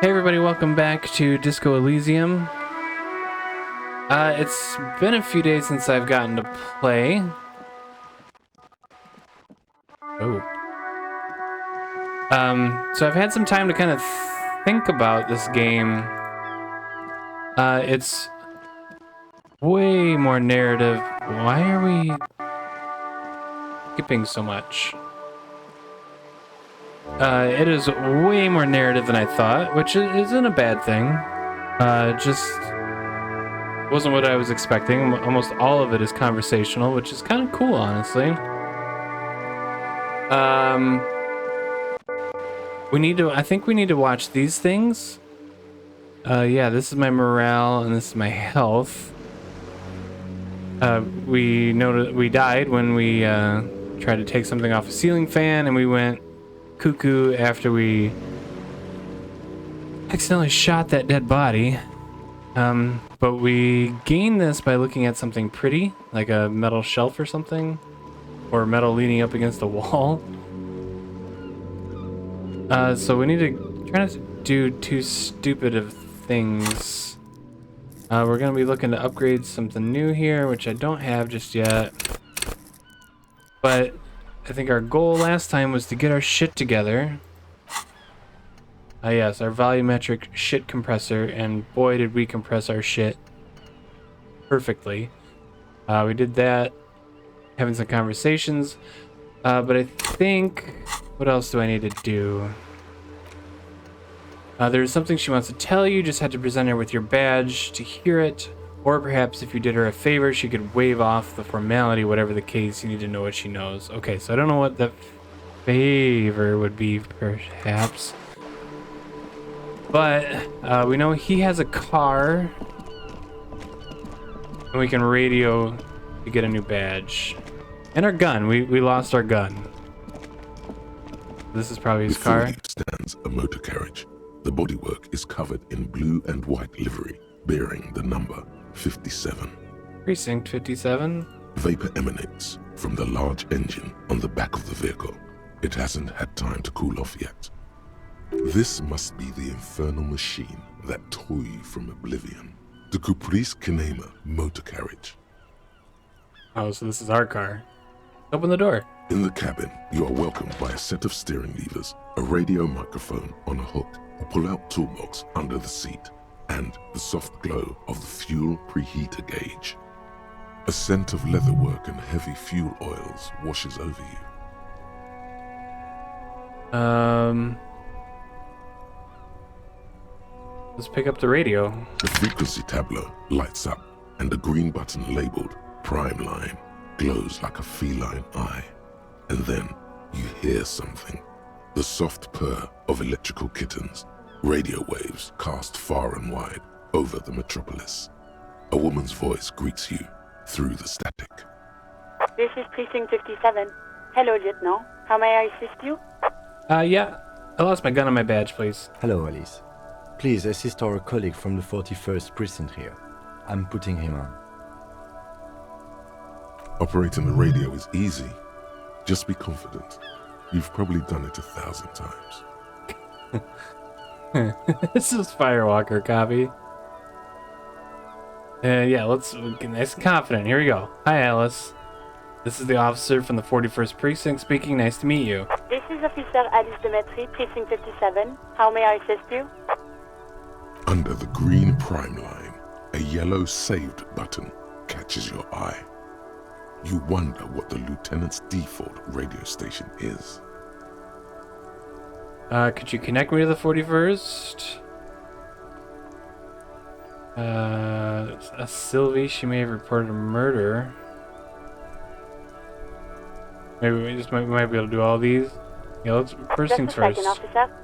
Hey everybody, welcome back to Disco Elysium. It's been a few days since I've gotten to play. Oh. So I've had some time to kind of think about this game. It's way more narrative. Why are we skipping so much? It is way more narrative than I thought, which isn't a bad thing. Just wasn't what I was expecting. Almost all of it is conversational, which is kind of cool, honestly. I think we need to watch these things. Yeah, this is my morale and this is my health. We died when we tried to take something off a ceiling fan, and we went cuckoo after we accidentally shot that dead body. But we gained this by looking at something pretty, like a metal shelf or something, or metal leaning up against a wall. So we need to try not to do too stupid of things. We're gonna be looking to upgrade something new here, which I don't have just yet. But I think our goal last time was to get our shit together. Yes, our volumetric shit compressor, and boy did we compress our shit perfectly. We did that, having some conversations, but I think, what else do I need to do? There's something she wants to tell you, just had to present her with your badge to hear it, or perhaps if you did her a favor, she could waive off the formality, whatever the case, you need to know what she knows. Okay, so I don't know what the favor would be, perhaps. But we know he has a car, and we can radio to get a new badge. And our gun, we lost our gun. This is probably his car. Before it stands a motor carriage. The bodywork is covered in blue and white livery, bearing the number 57. Precinct 57. Vapor emanates from the large engine on the back of the vehicle. It hasn't had time to cool off yet. This must be the infernal machine that tore you from oblivion. The Caprice Kinema motor carriage. Oh, so this is our car. Open the door. In the cabin, you are welcomed by a set of steering levers, a radio microphone on a hook, a pull-out toolbox under the seat, and the soft glow of the fuel preheater gauge. A scent of leatherwork and heavy fuel oils washes over you. Let's pick up the radio. The frequency tableau lights up, and a green button labeled Prime Line glows like a feline eye. And then you hear something. The soft purr of electrical kittens. Radio waves cast far and wide over the metropolis. A woman's voice greets you through the static. This is Precinct 57. Hello, Lieutenant. How may I assist you? Yeah. I lost my gun and my badge, please. Hello, Alice. Please assist our colleague from the 41st precinct here. I'm putting him on. Operating the radio is easy. Just be confident. You've probably done it 1,000 times. This is Firewalker copy. Yeah, let's get nice and confident. Here we go. Hi, Alice. This is the officer from the 41st Precinct speaking. Nice to meet you. This is Officer Alice Demetri, Precinct 57. How may I assist you? Under the green Prime Line, a yellow saved button catches your eye. You wonder what the lieutenant's default radio station is. Could you connect me to the 41st? Sylvie, she may have reported a murder. Maybe we might be able to do all these. Yeah, let's first things first. Just a second, officer.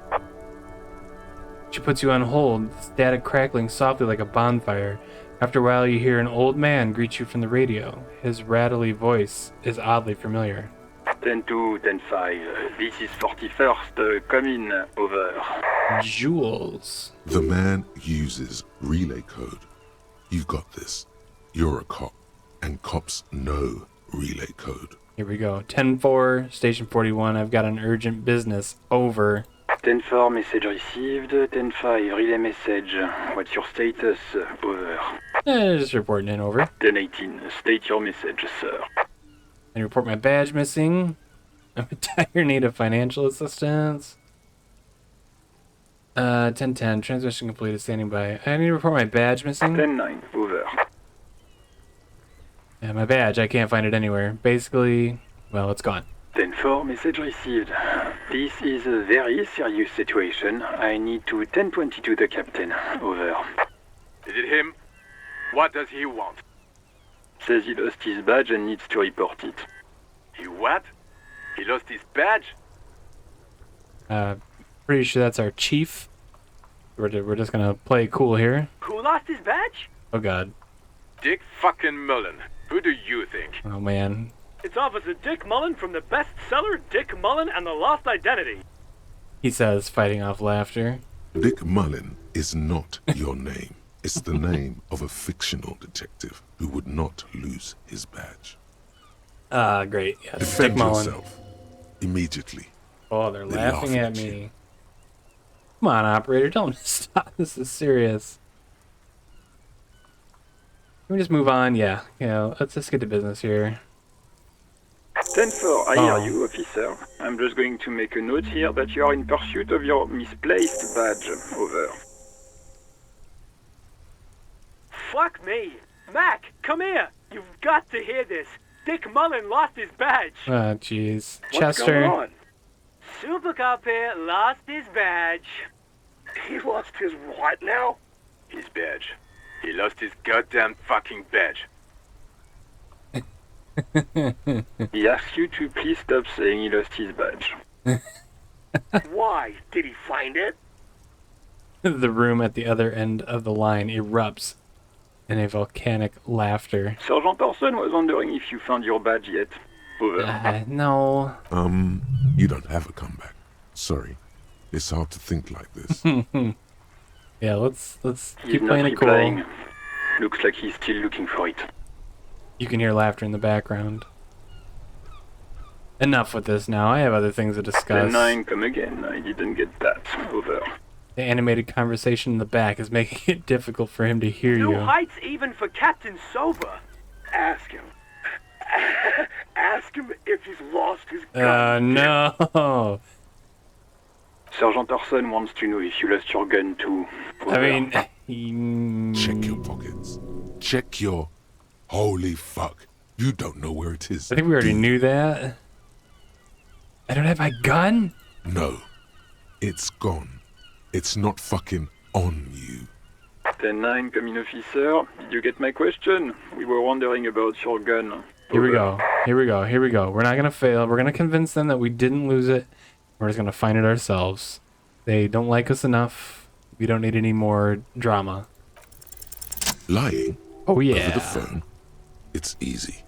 She puts you on hold, static crackling softly like a bonfire. After a while, you hear an old man greet you from the radio. His rattly voice is oddly familiar. 10-2, 10-5. This is 41st. Come in. Over. Jules. The man uses relay code. You've got this. You're a cop, and cops know relay code. Here we go. 10-4, Station 41. I've got an urgent business. Over. 10-4, message received. 10-5, relay message. What's your status? Over. Just reporting in, over. 10-18, state your message, sir. I report my badge missing. I'm in dire need of financial assistance. 10-10, transmission completed, standing by. I need to report my badge missing. 10-9, over. Yeah, my badge, I can't find it anywhere. Basically, well, it's gone. 10-4, message received. This is a very serious situation. I need to 10-22 the captain. Over. Is it him? What does he want? Says he lost his badge and needs to report it. He what? He lost his badge? Pretty sure that's our chief. We're just gonna play cool here. Who lost his badge? Oh god. Dick fucking Mullen. Who do you think? Oh man. It's Officer Dick Mullen from the bestseller Dick Mullen and the Lost Identity. He says, fighting off laughter. Dick Mullen is not your name. It's the name of a fictional detective who would not lose his badge. Great. Yes, Dick Defend Mullen. yourself immediately. Oh, they're They laughing laugh at at me. Come on, operator, tell them to stop. This is serious. Can we just move on? Yeah, let's just get to business here. 10-4, I hear you, officer. I'm just going to make a note here that you are in pursuit of your misplaced badge. Over. Fuck me. Mac, come here. You've got to hear this. Dick Mullen lost his badge. Oh, jeez. What's Chester. going on? Super Cop here lost his badge. He lost his what now? His badge. He lost his goddamn fucking badge. He asks you to please stop saying he lost his badge. Why? Did he find it? The room at the other end of the line erupts in a volcanic laughter. Sergeant Orson was wondering if you found your badge yet. Over. No. You don't have a comeback. Sorry. It's hard to think like this. Yeah, let's He's keep not playing it cool. replying. Looks like he's still looking for it. You can hear laughter in the background. Enough with this now. I have other things to discuss. 10-9, come again. I didn't get that. Over. The animated conversation in the back is making it difficult for him to hear No you. heights even for Captain Sober. Ask him. Ask him if he's lost his gun. No. Sergeant Orson wants to know if you lost your gun too. Over. I mean, Check your pockets. Check your... Holy fuck. You don't know where it is. I think we already do you? knew that. I don't have my gun? No. It's gone. It's not fucking on you. 10-9, come in, officer. Did you get my question? We were wondering about your gun. Here we Over. go. Here we go. Here we go. We're not gonna fail. We're gonna convince them that we didn't lose it. We're just gonna find it ourselves. They don't like us enough. We don't need any more drama. Lying Oh over the yeah. phone. It's easy.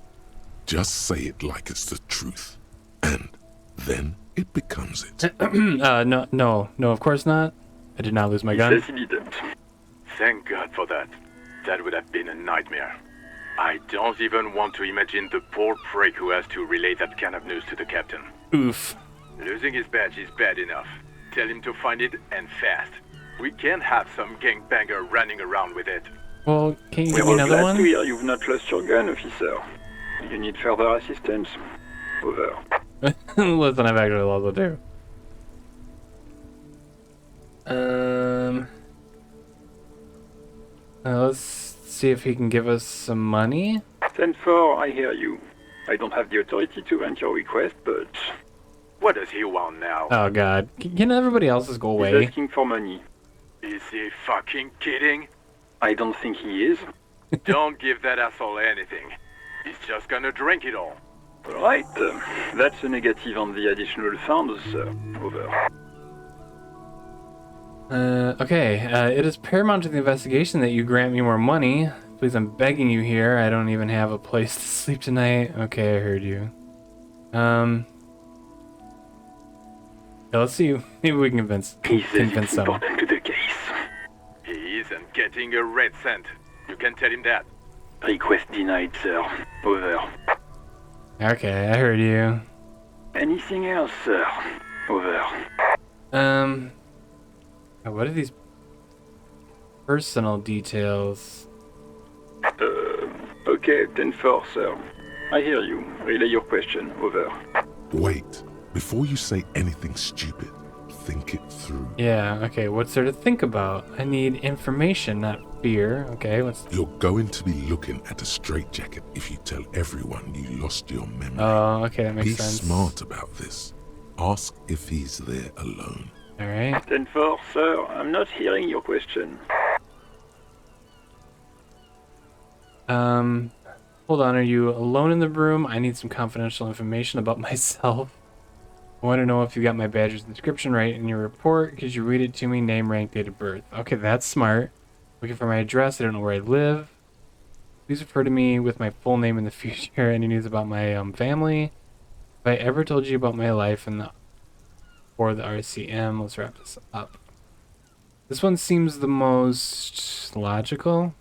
Just say it like it's the truth. And then it becomes it. No, of course not. I did not lose my He gun. says he didn't. Thank God for that. That would have been a nightmare. I don't even want to imagine the poor prick who has to relay that kind of news to the captain. Oof. Losing his badge is bad enough. Tell him to find it, and fast. We can't have some gangbanger running around with it. Well, can you We're give me all another glad to one? hear you've not lost your gun, officer. You need further assistance. Over. Listen, I've actually lost it too. Let's see if he can give us some money. 10-4, I hear you. I don't have the authority to grant your request, but What does he want now? Oh god. Can everybody else just go he's away? asking for money. Is he fucking kidding? I don't think he is. Don't give that asshole anything. He's just gonna drink it all. Alright, that's a negative on the additional funds, sir. Over. Okay. It is paramount to the investigation that you grant me more money. Please, I'm begging you here. I don't even have a place to sleep tonight. Okay, I heard you. Yeah, let's see. Maybe we can He says convince it's them. important to the case. He isn't getting a red cent. You can tell him that. Request denied, sir. Over. Okay, I heard you. Anything else, sir? Over. What are these personal details? Okay, 10-4, sir. I hear you. Relay your question. Over. Wait. Before you say anything stupid, think it through. Yeah, okay, what's there to think about? I need information, not fear. Okay, what's... You're going to be looking at a straitjacket if you tell everyone you lost your memory. Oh, okay, that makes Be sense. smart about this. Ask if he's there alone. Alright. 10-4, sir. I'm not hearing your question. Hold on, are you alone in the room? I need some confidential information about myself. I want to know if you got my badge's description right in your report. Could you read it to me? Name, rank, date of birth. Okay, that's smart. Looking for my address. I don't know where I live. Please refer to me with my full name in the future. Any news about my family? If I ever told you about my life or the RCM, let's wrap this up. This one seems the most logical.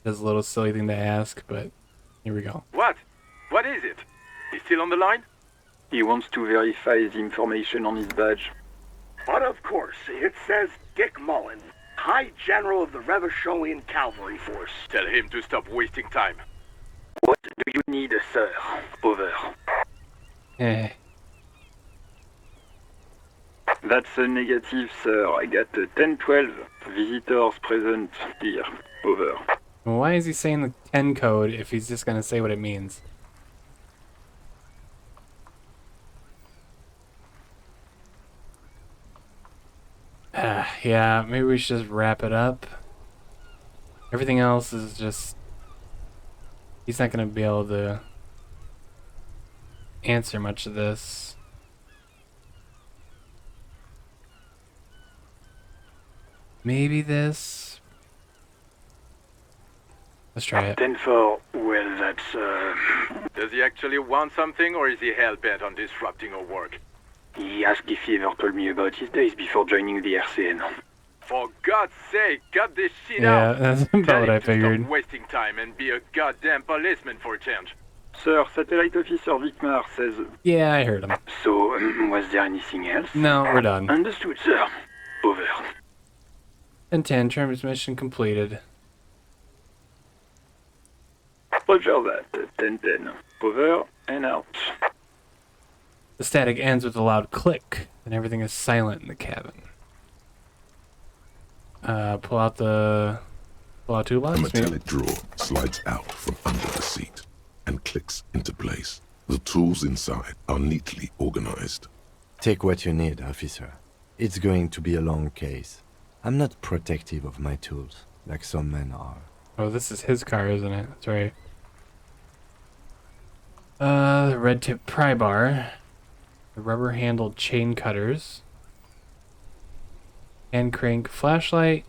That's a little silly thing to ask, but here we go. What? What is it? He's still on the line? He wants to verify the information on his badge. But of course, it says Dick Mullen, High General of the Revacholian Cavalry Force. Tell him to stop wasting time. What do you need, sir? Over. Eh. That's a negative, sir. I got a 10-12. Visitors present here. Over. Why is he saying the 10 code if he's just gonna say what it means? Yeah, maybe we should just wrap it up. Everything else is just... He's not gonna be able to answer much of this. Maybe this? Let's try it. 10-4. Well, that's, Does he actually want something, or is he hell-bent on disrupting our work? He asked if he ever told me about his days before joining the RCN. For God's sake, cut this shit Yeah, out! that's Tell about what him I to figured. stop wasting time and be a goddamn policeman for a change. Sir, Satellite Officer Vicmar says... Yeah, I heard him. So, was there anything else? No, we're done. Understood, sir. Over. And 10, transmission completed. Roger that. 10-10. Over and out. The static ends with a loud click, and everything is silent in the cabin. Pull out toolbox. A metallic drawer slides out from under the seat and clicks into place. The tools inside are neatly organized. Take what you need, officer. It's going to be a long case. I'm not protective of my tools, like some men are. Oh, this is his car, isn't it? That's right. The red tip pry bar. The rubber handled chain cutters. Hand crank flashlight.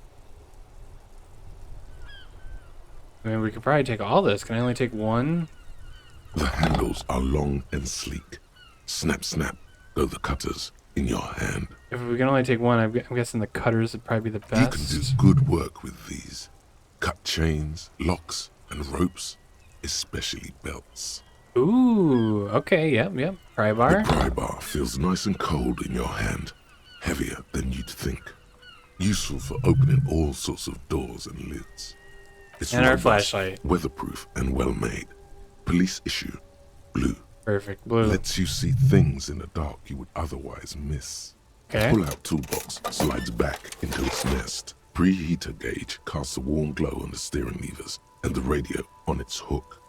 I mean, we could probably take all this. Can I only take one? The handles are long and sleek. Snap, snap, go the cutters in your hand. If we can only take one, I'm guessing the cutters would probably be the You can do best. good work with these. Cut chains, locks, and ropes, especially belts. Ooh, okay, yep. Pry bar. The pry bar feels nice and cold in your hand, heavier than you'd think. Useful for opening all sorts of doors and lids. It's And our robust, flashlight. weatherproof, and well made. Police issue, blue. Perfect, blue. Lets you see things in the dark you would otherwise miss. Okay. Pull out toolbox slides back into its nest. Preheater gauge casts a warm glow on the steering levers and the radio on its hook.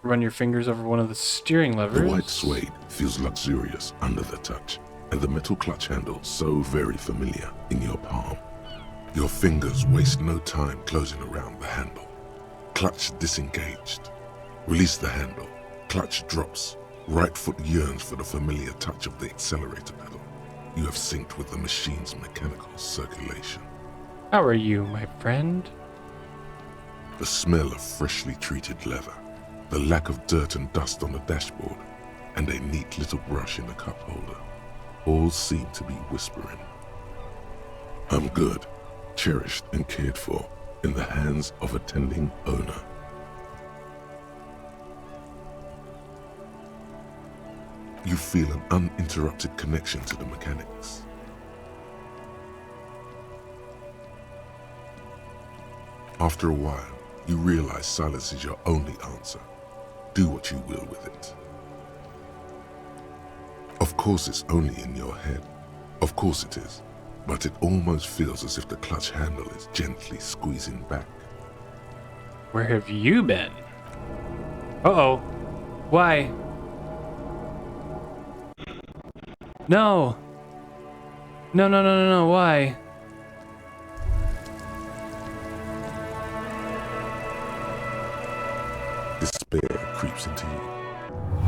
Run your fingers over one of the steering levers. The white suede feels luxurious under the touch, and the metal clutch handle so very familiar in your palm. Your fingers waste no time closing around the handle. Clutch disengaged. Release the handle. Clutch drops. Right foot yearns for the familiar touch of the accelerator pedal. You have synced with the machine's mechanical circulation. How are you, my friend? The smell of freshly treated leather, the lack of dirt and dust on the dashboard, and a neat little brush in the cup holder, all seem to be whispering. I'm good, cherished and cared for, in the hands of a tending owner. You feel an uninterrupted connection to the mechanics. After a while, you realize silence is your only answer. Do what you will with it. Of course it's only in your head. Of course it is. But it almost feels as if the clutch handle is gently squeezing back. Where have you been? Uh-oh. Why? No! No, no, no, no, no, why? Despair creeps into you,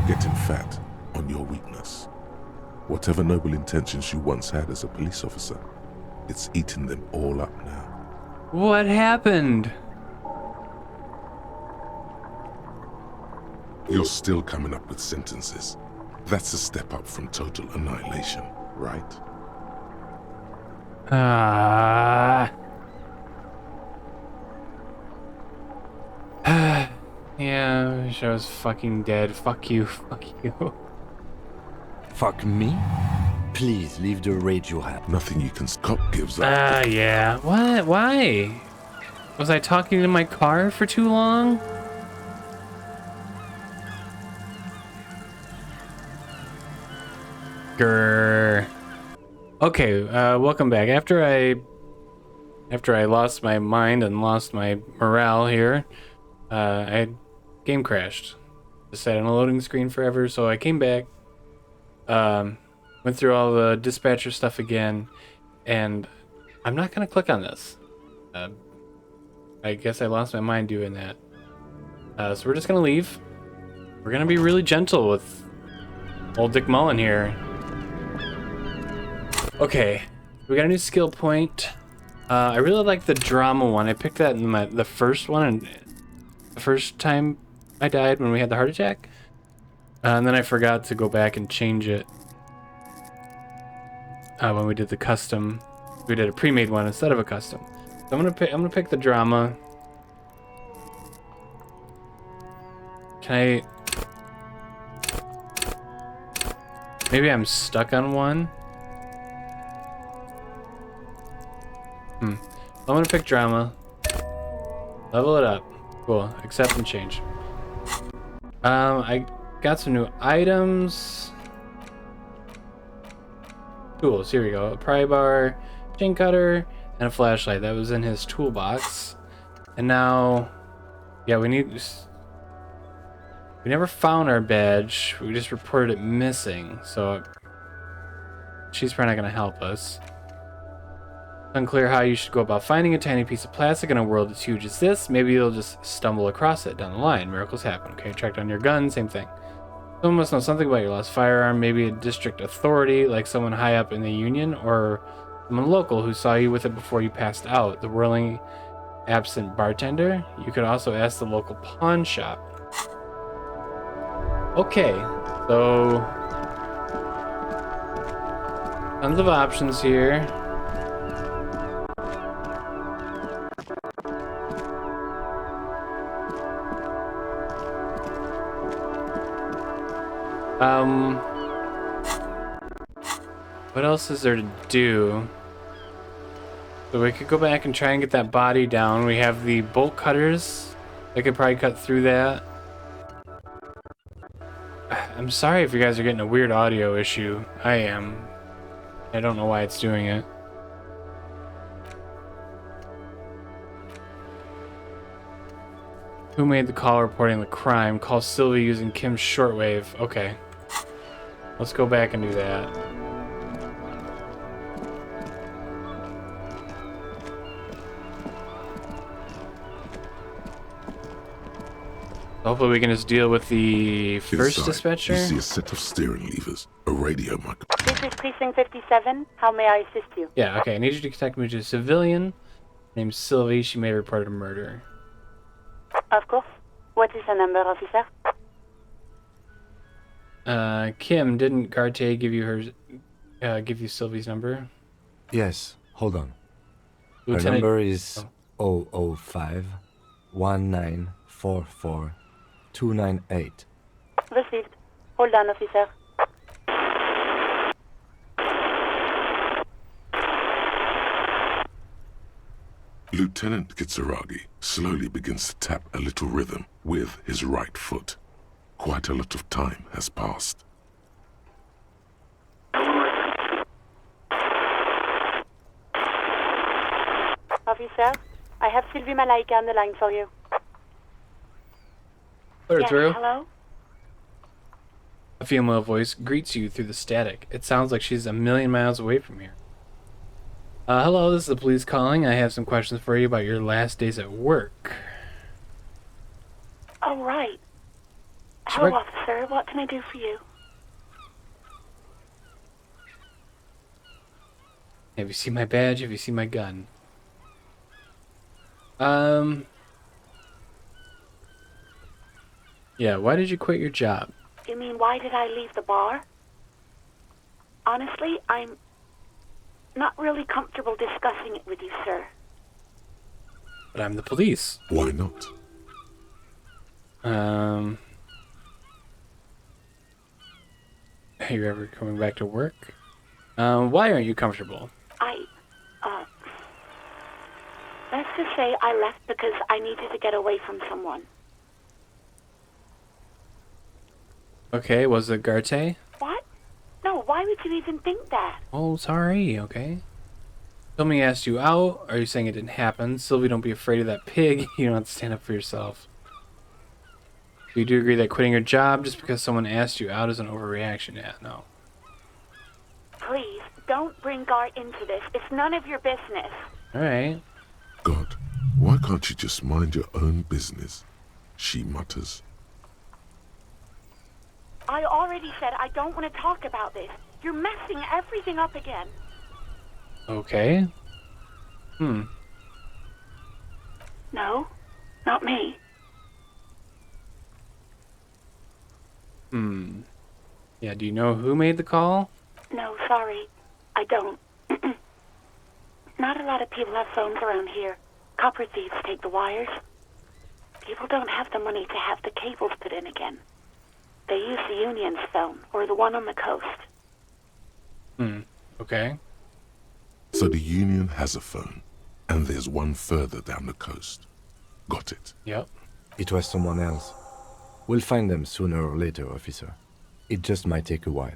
getting fat on your weakness. Whatever noble intentions you once had as a police officer, it's eating them all up now. What happened? You're still coming up with sentences. That's a step up from total annihilation, right? Yeah, I wish I was fucking dead. Fuck you, fuck you. Fuck me? Please leave the rage you have. Nothing you can cop gives up. Yeah. What? Why? Was I talking to my car for too long? Grrr. Okay, welcome back. After I lost my mind and lost my morale here, game crashed. Just sat on a loading screen forever, so I came back, went through all the dispatcher stuff again, and I'm not gonna click on this. I guess I lost my mind doing that. So we're just gonna leave. We're gonna be really gentle with old Dick Mullen here. Okay, we got a new skill point. I really like the drama one. I picked that in the first one, and the first time I died when we had the heart attack. And then I forgot to go back and change it when we did the custom. We did a pre-made one instead of a custom. So I'm gonna pick the drama. Can I? Maybe I'm stuck on one. I'm gonna pick drama. Level it up. Cool. Accept and change. I got some new items. Cool. So here we go. A pry bar, chain cutter, and a flashlight. That was in his toolbox. And now, yeah, we never found our badge. We just reported it missing. So she's probably not gonna help us. Unclear how you should go about finding a tiny piece of plastic in a world as huge as this. Maybe you'll just stumble across it down the line. Miracles happen. Okay, track down your gun, same thing. Someone must know something about your lost firearm. Maybe a district authority, like someone high up in the union, or someone local who saw you with it before you passed out. The whirling, absent bartender. You could also ask the local pawn shop. Okay, so tons of options here. What else is there to do? So we could go back and try and get that body down. We have the bolt cutters. I could probably cut through that. I'm sorry if you guys are getting a weird audio issue. I am. I don't know why it's doing it. Who made the call reporting the crime? Call Sylvie using Kim's shortwave. Okay. Let's go back and do that. Hopefully we can just deal with the first Inside, dispatcher. You see a set of steering levers, a radio microphone. This is Precinct 57. How may I assist you? Yeah, okay. I need you to connect me to a civilian named Sylvie. She may have reported a murder. Of course. What is the number, officer? Kim, didn't Cartier give you Sylvie's number? Yes, hold on. Her Lieutenant... number is 005 1944 298. Received. Hold on, officer. Lieutenant Kitsuragi slowly begins to tap a little rhythm with his right foot. Quite a lot of time has passed. Officer, I have Sylvie Malaika on the line for you. Put her Yes, through. hello? A female voice greets you through the static. It sounds like she's a million miles away from here. Hello, this is the police calling. I have some questions for you about your last days at work. Oh, right. Sure. Hello, officer. What can I do for you? Have you seen my badge? Have you seen my gun? Yeah, why did you quit your job? You mean, why did I leave the bar? Honestly, I'm not really comfortable discussing it with you, sir. But I'm the police. Why not? Are you ever coming back to work? Why aren't you comfortable? Let's just say I left because I needed to get away from someone. Okay, was it Garte? What? No, why would you even think that? Oh, sorry, okay. Told me he asked you out. Are you saying it didn't happen? Sylvie, don't be afraid of that pig. You don't have to stand up for yourself. You do agree that quitting your job just because someone asked you out is an overreaction? Yeah, no. Please, don't bring Gart into this. It's none of your business. Alright. God, why can't you just mind your own business? She mutters. I already said I don't want to talk about this. You're messing everything up again. Okay. No, not me. Yeah, do you know who made the call? No, sorry. I don't. Not a lot of people have phones around here. Copper thieves take the wires. People don't have the money to have the cables put in again. They use the Union's phone, or the one on the coast. Okay. So the Union has a phone, and there's one further down the coast. Got it. Yep. It was someone else. We'll find them sooner or later, officer. It just might take a while.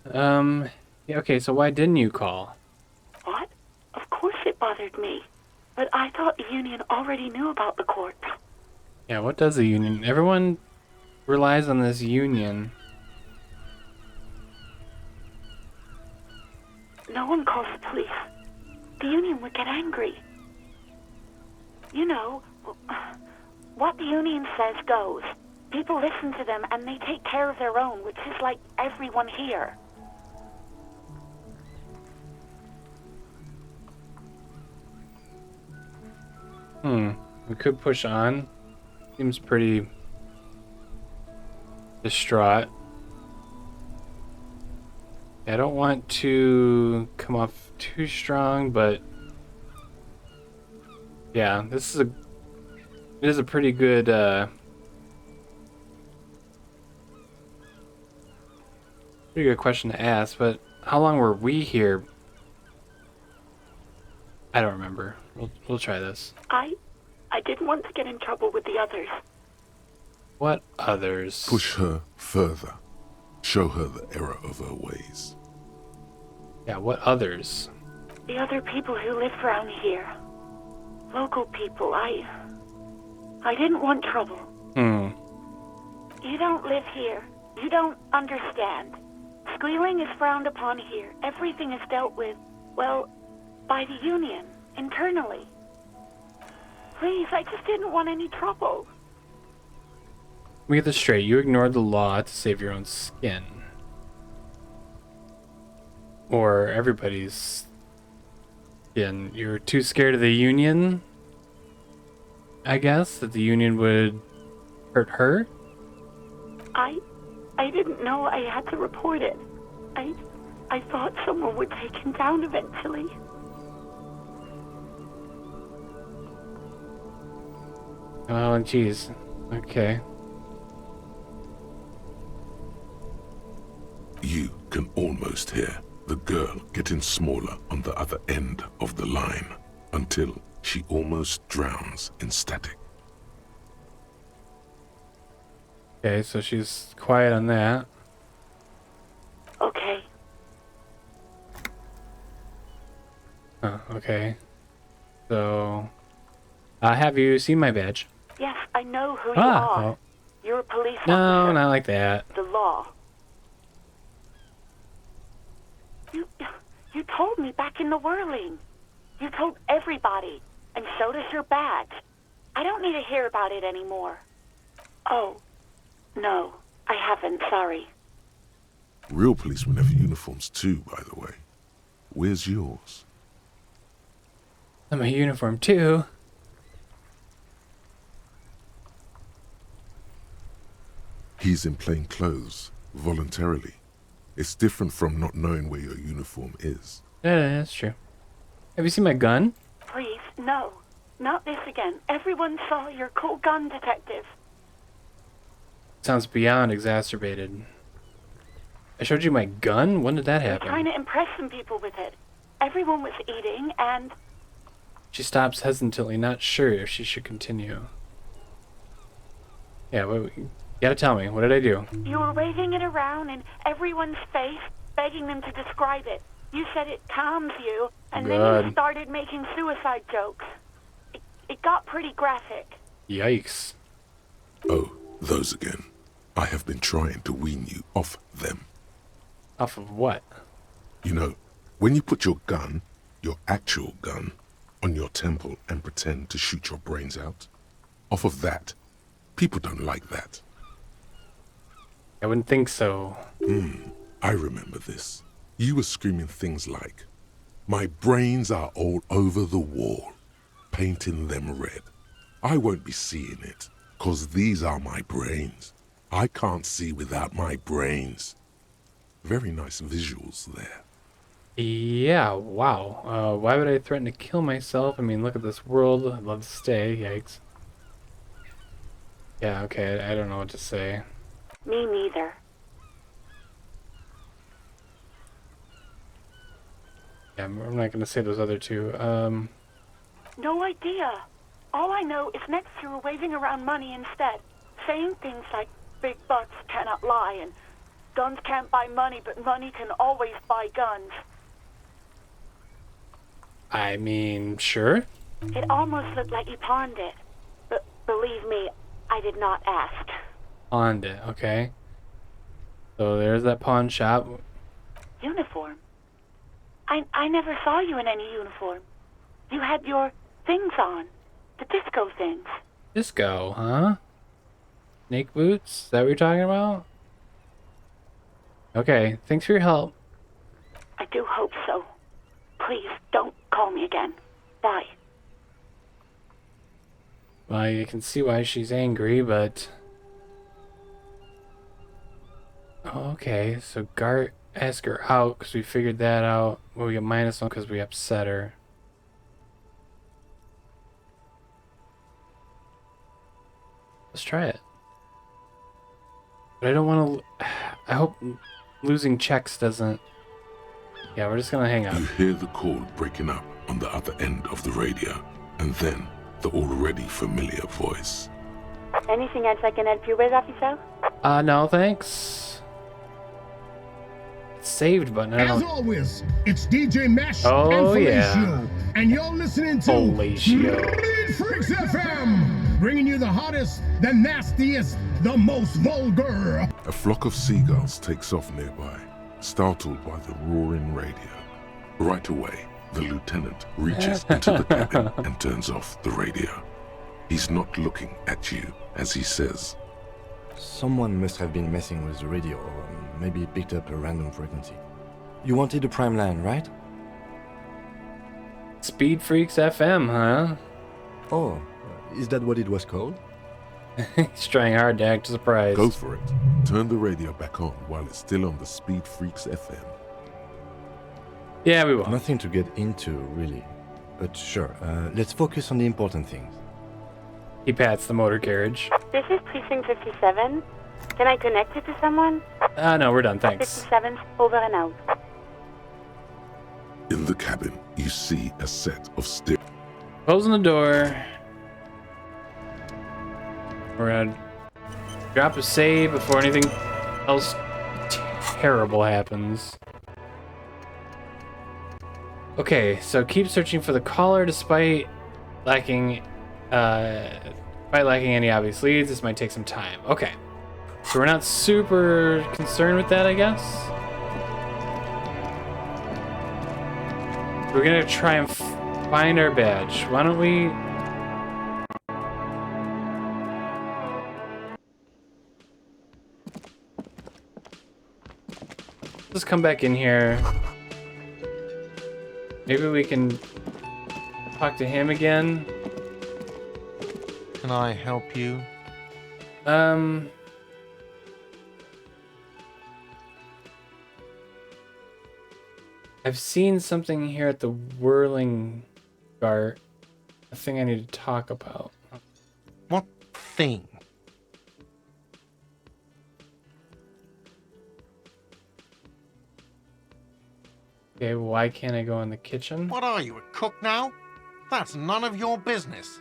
Yeah, okay, so why didn't you call? What? Of course it bothered me. But I thought the Union already knew about the corpse. Yeah, what does the Union? Everyone relies on this Union. No one calls the police. The Union would get angry. You know, what the Union says goes. People listen to them and they take care of their own, which is like everyone here. We could push on. Seems pretty distraught. I don't want to come off too strong, but yeah, it is a pretty good question to ask. But how long were we here? I don't remember. We'll try this. I didn't want to get in trouble with the others. What others? Push her further. Show her the error of her ways. Yeah, what others? The other people who live around here. Local people. I didn't want trouble. You don't live here. You don't understand. Squealing is frowned upon here. Everything is dealt with, well, by the Union, internally. Please, I just didn't want any trouble. Let me get this straight. You ignored the law to save your own skin. Or everybody's skin. You were too scared of the Union? I guess, that the Union would hurt her? I didn't know I had to report it. I thought someone would take him down eventually. Oh, jeez. Okay. You can almost hear the girl getting smaller on the other end of the line. until she almost drowns in static. Okay, so she's quiet on that. Okay. Okay. So, have you seen my badge? Yes, I know who you are. Oh. You're a police No, officer. not like that. The law. You told me back in the whirling. You told everybody, and showed us your badge. I don't need to hear about it anymore. Oh, no, I haven't, sorry. Real policemen have uniforms too, by the way. Where's yours? I'm a uniform too. He's in plain clothes, voluntarily. It's different from not knowing where your uniform is. Yeah, that's true. Have you seen my gun? Please, no. Not this again. Everyone saw your cool gun, detective. Sounds beyond exacerbated. I showed you my gun? When did that I'm happen? trying to impress some people with it. Everyone was eating, and... She stops hesitantly, not sure if she should continue. Yeah, you gotta tell me. What did I do? You were waving it around in everyone's face, begging them to describe it. You said it calms you, and then you started making suicide jokes. It got pretty graphic. Yikes. Oh, those again. I have been trying to wean you off them. Off of what? You know, when you put your gun, your actual gun, on your temple and pretend to shoot your brains out, off of that, people don't like that. I wouldn't think so. I remember this. You were screaming things like, "My brains are all over the wall, painting them red. I won't be seeing it, 'cause these are my brains. I can't see without my brains." Very nice visuals there. Yeah, wow. Why would I threaten to kill myself? I mean, look at this world. I'd love to stay. Yikes. Yeah, okay, I don't know what to say. Me neither. Yeah, I'm not gonna say those other two. No idea. All I know is next you were waving around money instead, saying things like, "Big bucks cannot lie," and "Guns can't buy money, but money can always buy guns." I mean, sure. It almost looked like you pawned it. But believe me, I did not ask. Pawned it, okay. So there's that pawn shop. Uniform? I never saw you in any uniform. You had your things on. The disco things. Disco, huh? Snake boots? Is that what you're talking about? Okay, thanks for your help. I do hope so. Please, don't call me again. Bye. Well, I can see why she's angry, but... Okay, so ask her out because we figured that out. Well, we get -1 because we upset her. Let's try it. But I don't want to... I hope losing checks doesn't... Yeah, we're just going to hang up. You hear the call breaking up on the other end of the radio, and then the already familiar voice. Anything else I can help you with, officer? No, thanks. It's saved, but I As don't... always, it's DJ Mesh Oh, and Felicio, yeah. and you're listening to Felicio. Speed Freaks FM, bringing you the hottest, the nastiest, the most vulgar. A flock of seagulls takes off nearby, startled by the roaring radio. Right away, the lieutenant reaches into the cabin and turns off the radio. He's not looking at you as he says, Someone must have been messing with the radio, or maybe picked up a random frequency. You wanted a prime line, right? Speed Freaks FM, huh? Oh, is that what it was called? He's trying hard to act surprised. "Go for it. Turn the radio back on while it's still on the Speed Freaks FM." Yeah, we will. Nothing to get into, really. But sure, let's focus on the important things. He pats the motor carriage. This is Precinct 57. Can I connect it to someone? No, we're done, thanks. 57, over and out. In the cabin, you see a set of stairs. Closing the door. We're gonna drop a save before anything else terrible happens. Okay, so keep searching for the caller despite lacking any obvious leads. This might take some time. Okay. So we're not super concerned with that, I guess. We're gonna try and find our badge. Why don't we... Let's come back in here. Maybe we can talk to him again. Can I help you? I've seen something here at the whirling cart. A thing I need to talk about. What thing? Okay, why can't I go in the kitchen? What are you, a cook now? That's none of your business.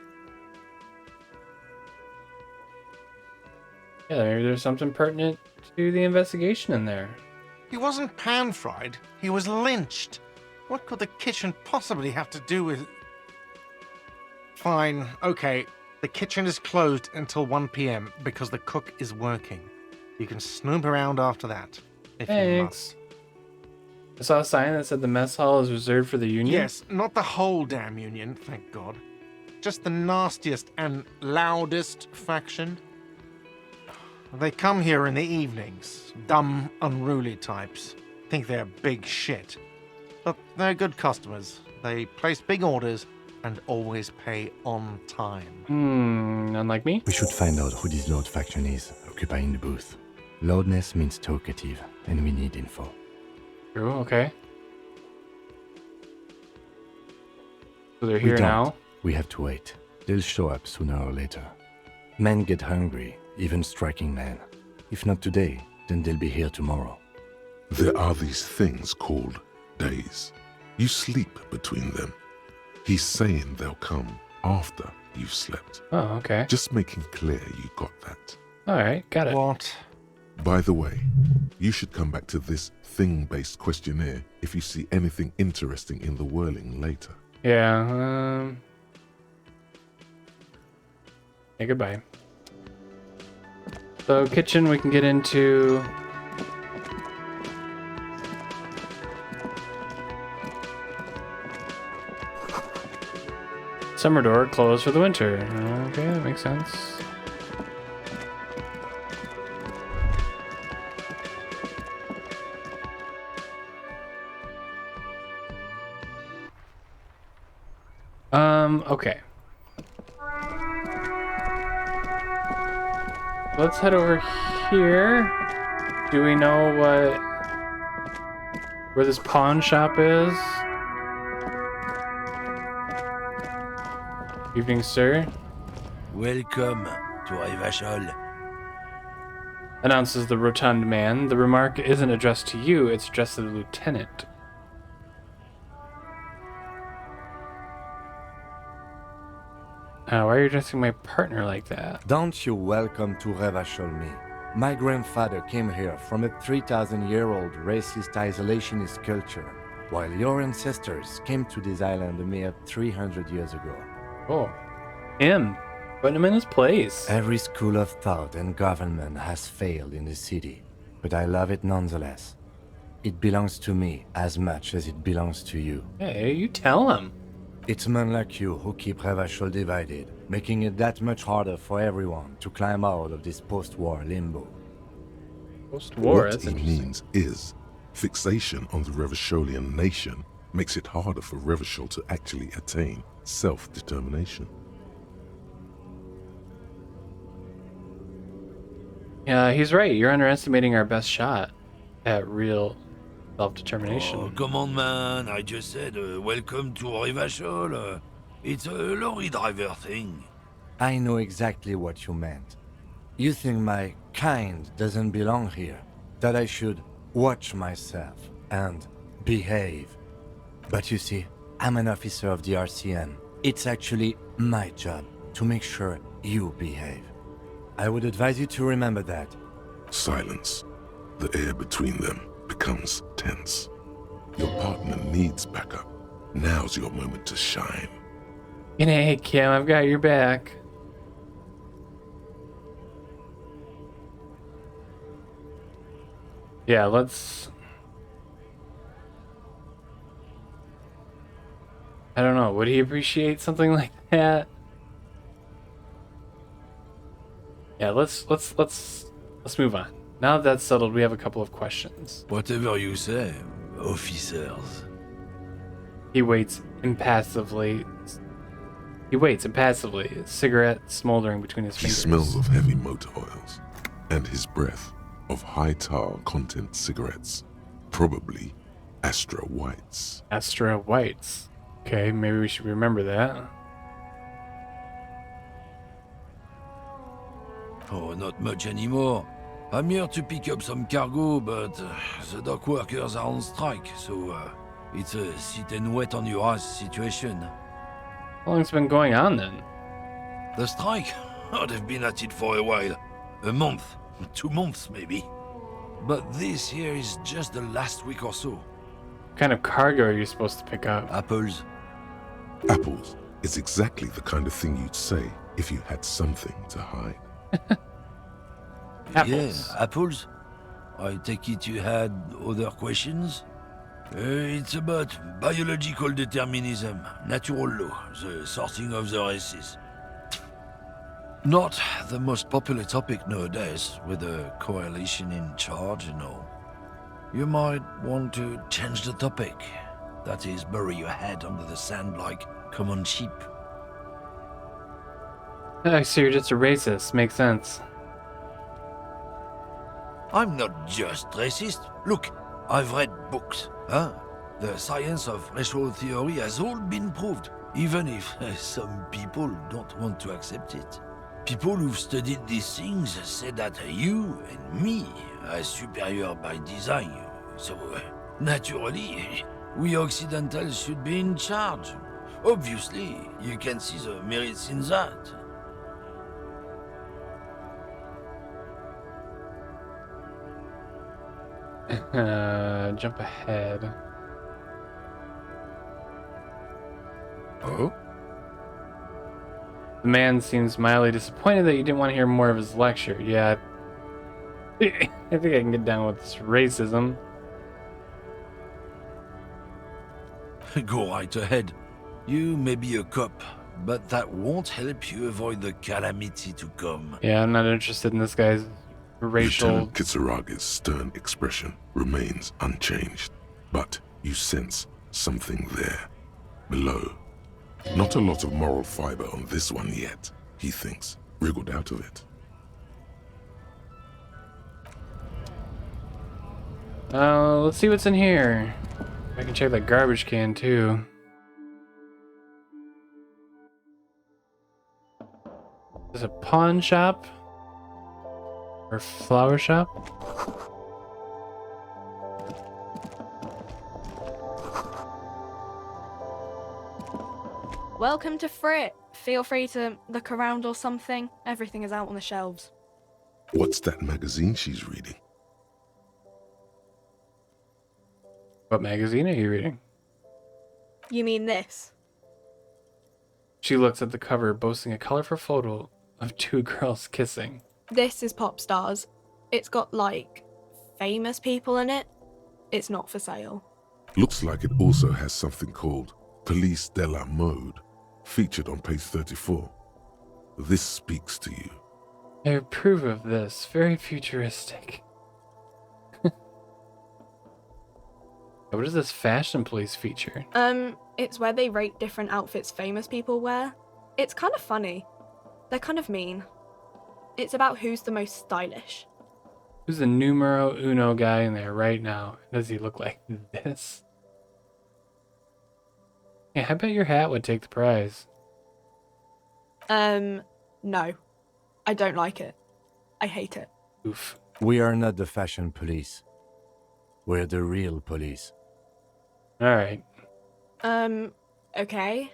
Yeah, maybe there's something pertinent to the investigation in there. He wasn't pan-fried. He was lynched. What could the kitchen possibly have to do with... Fine, okay. The kitchen is closed until 1 p.m. because the cook is working. You can snoop around after that, if you must. I saw a sign that said the mess hall is reserved for the union. Yes, not the whole damn union, thank God. Just the nastiest and loudest faction. They come here in the evenings. Dumb, unruly types. Think they're big shit. But they're good customers. They place big orders and always pay on time. Unlike me? We should find out who this Lord faction is, occupying the booth. Loudness means talkative, and we need info. True, okay. So they're here now? We have to wait. They'll show up sooner or later. Men get hungry, even striking men. If not today, then they'll be here tomorrow. There are these things called days. You sleep between them. He's saying they'll come after you've slept. Oh, okay. Just making clear you got that. Alright, got it. What? By the way, you should come back to this thing-based questionnaire if you see anything interesting in the whirling later. Yeah, hey, goodbye. So, kitchen we can get into. Summer door closed for the winter. Okay, that makes sense. Okay. Let's head over here. Do we know where this pawn shop is? Evening, sir. Welcome to Rivachol. Announces the rotund man. The remark isn't addressed to you, it's addressed to the lieutenant. Why are you addressing my partner like that? Don't you welcome to Rivachol me. My grandfather came here from a 3,000-year-old racist isolationist culture, while your ancestors came to this island a mere 300 years ago. Oh, him. Putting him in his place. Every school of thought and government has failed in the city, but I love it nonetheless. It belongs to me as much as it belongs to you. Hey, you tell him. It's men like you who keep Rivachol divided, making it that much harder for everyone to climb out of this post-war limbo. Post-war, What that's he interesting. means is fixation on the Rivacholian nation makes it harder for Rivachol to actually attain self-determination. Yeah, he's right. You're underestimating our best shot at real self-determination. Oh, come on, man. I just said, welcome to Rivachol. It's a lorry driver thing. I know exactly what you meant. You think my kind doesn't belong here, that I should watch myself and behave. But you see, I'm an officer of the RCM, It's actually my job to make sure you behave. I would advise you to remember that. Silence. The air between them becomes tense. Your partner needs backup. Now's your moment to shine. Hey, Kim, I've got your back. Yeah, let's... I don't know, would he appreciate something like that? Yeah, let's move on. Now that that's settled, we have a couple of questions. Whatever you say, officers. He waits impassively, cigarette smoldering between his He fingers. smells of heavy motor oils, and his breath of high tar content cigarettes, probably Astra Whites. Astra Whites. Okay, maybe we should remember that. Oh, not much anymore. I'm here to pick up some cargo, but the dock workers are on strike, so it's a sit and wait on your ass situation. How long's it been going on then? The strike? Oh, they've been at it for a while. A month, 2 months maybe. But this here is just the last week or so. What kind of cargo are you supposed to pick up? Apples. Apples is exactly the kind of thing you'd say if you had something to hide. Apples. Yeah, apples. I take it you had other questions? It's about biological determinism, natural law, the sorting of the races. Not the most popular topic nowadays, with a coalition in charge, you know. You might want to change the topic. That is, bury your head under the sand like common sheep. So you're just a racist. Makes sense. I'm not just racist. Look, I've read books, huh? The science of racial theory has all been proved, even if some people don't want to accept it. People who've studied these things say that you and me are superior by design, so naturally, we Occidentals should be in charge. Obviously, you can see the merits in that. Jump ahead. Oh? The man seems mildly disappointed that you didn't want to hear more of his lecture. Yeah, I think I can get down with this racism. Go right ahead. You may be a cop, but that won't help you avoid the calamity to come. Yeah, I'm not interested in this guy's racial... Lieutenant Kitsuragi's stern expression remains unchanged, but you sense something there, below. Not a lot of moral fiber on this one yet, he thinks, wriggled out of it. Let's see what's in here. I can check that garbage can too. Is it a pawn shop? Or flower shop? Welcome to Frit. Feel free to look around or something. Everything is out on the shelves. What's that magazine she's reading? What magazine are you reading? You mean this? She looks at the cover, boasting a colorful photo of 2 girls kissing. This is Pop Stars. It's got, like, famous people in it. It's not for sale. Looks like it also has something called Police de la Mode, featured on page 34. This speaks to you. I approve of this. Very futuristic. What is this fashion police feature? It's where they rate different outfits famous people wear. It's kind of funny. They're kind of mean. It's about who's the most stylish. Who's the numero uno guy in there right now? Does he look like this? Yeah, I bet your hat would take the prize. No. I don't like it. I hate it. Oof. We are not the fashion police. We're the real police. Alright. Okay.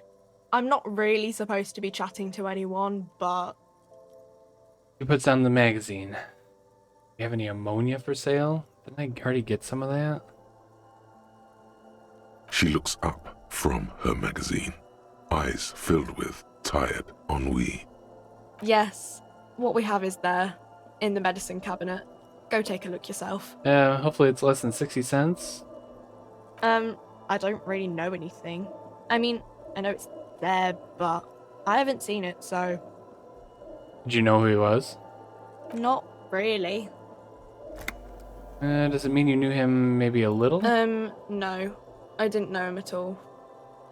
I'm not really supposed to be chatting to anyone, but... He puts down the magazine. You have any ammonia for sale? Didn't I already get some of that? She looks up from her magazine, eyes filled with tired ennui. Yes, what we have is there, in the medicine cabinet. Go take a look yourself. Yeah, hopefully it's less than 60 cents. I don't really know anything. I mean, I know it's there, but I haven't seen it, so... Did you know who he was? Not really. Does it mean you knew him maybe a little? No. I didn't know him at all.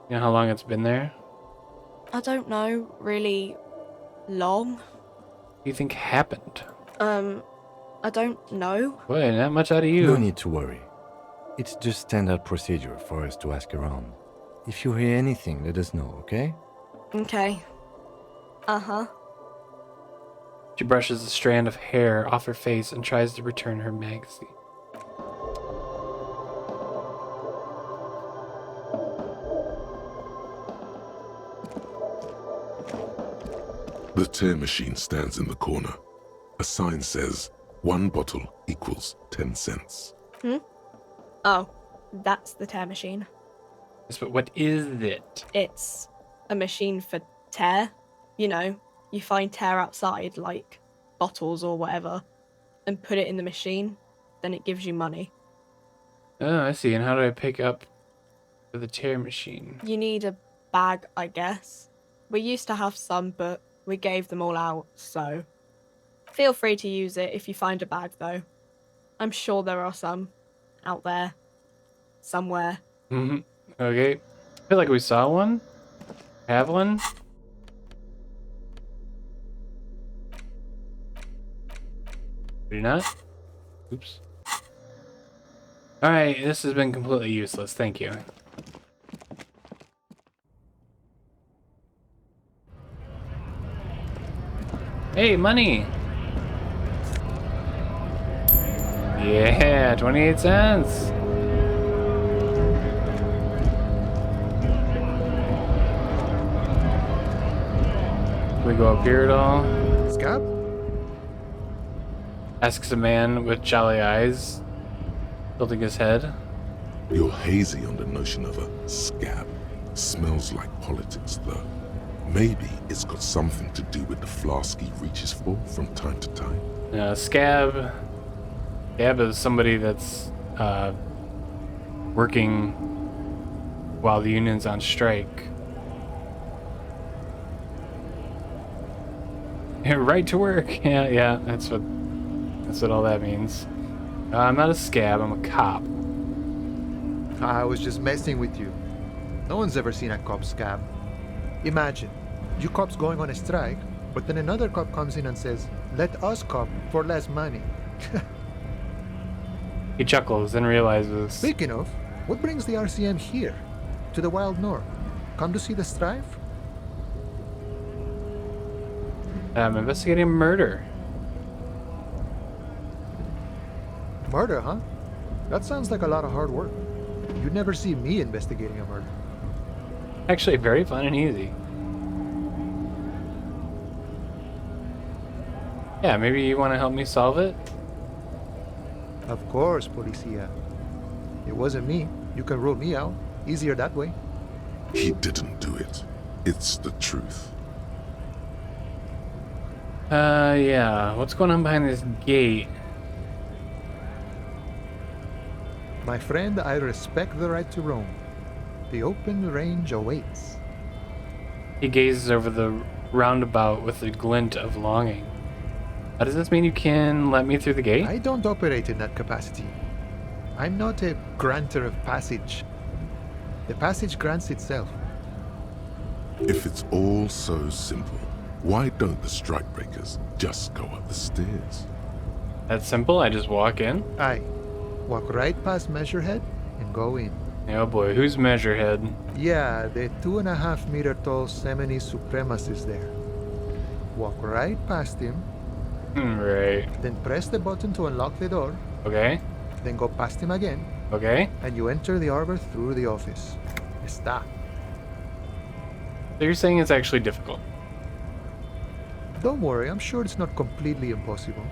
You know how long it's been there? I don't know, really long. What do you think happened? I don't know. Boy, not much out of you. No need to worry. It's just standard procedure for us to ask around. If you hear anything, let us know, okay? Okay. Uh-huh. She brushes a strand of hair off her face and tries to return her magazine. The tear machine stands in the corner. A sign says, 1 bottle equals 10 cents. Oh, that's the tear machine. Yes, but what is it? It's a machine for tear. You know, you find tear outside, like bottles or whatever, and put it in the machine, then it gives you money. Oh, I see. And how do I pick up for the tear machine? You need a bag, I guess. We used to have some, but we gave them all out, so... Feel free to use it if you find a bag, though. I'm sure there are some out there. Somewhere. Okay. I feel like we saw one. Have one. Do not? Oops. Alright, this has been completely useless. Thank you. Hey, money! Yeah, 28 cents! Can we go up here at all? Scab? Asks a man with jolly eyes, tilting his head. You're hazy on the notion of a scab. Smells like politics, though. Maybe it's got something to do with the flask he reaches for from time to time. Scab is somebody that's working while the union's on strike. Right to work. Yeah, that's what all that means. I'm not a scab, I'm a cop. I was just messing with you. No one's ever seen a cop scab. Imagine, you cops going on a strike, but then another cop comes in and says, let us cop for less money. He chuckles and realizes... Speaking of, what brings the RCM here? To the Wild North? Come to see the strife? I'm investigating a murder. Murder, huh? That sounds like a lot of hard work. You'd never see me investigating a murder. Actually, very fun and easy. Yeah, maybe you want to help me solve it? Of course, Policia. It wasn't me. You can rule me out. Easier that way. He didn't do it. It's the truth. Yeah. What's going on behind this gate? My friend, I respect the right to roam. The open range awaits. He gazes over the roundabout with a glint of longing. Does this mean you can let me through the gate? I don't operate in that capacity. I'm not a granter of passage. The passage grants itself. If it's all so simple, why don't the strikebreakers just go up the stairs? That's simple, I just walk in? Aye. Walk right past Measurehead and go in. Oh boy, who's Measurehead? Yeah, the 2.5 meter tall Semini supremacist there. Walk right past him. Right. Then press the button to unlock the door. Okay. Then go past him again. Okay. And you enter the arbor through the office. Está. So you're saying it's actually difficult? Don't worry, I'm sure it's not completely impossible.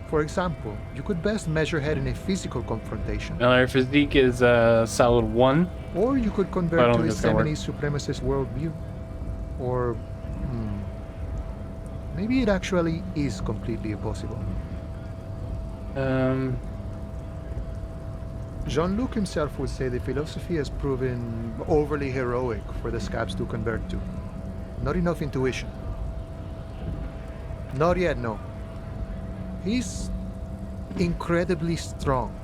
For example, you could best measure head in a physical confrontation. Well, our physique is solid 1. Or you could I convert don't to a think it's gonna work. Seminese supremacist worldview. Or, maybe it actually is completely impossible. Jean-Luc himself would say the philosophy has proven overly heroic for the scabs to convert to. Not enough intuition. Not yet, no. He's incredibly strong.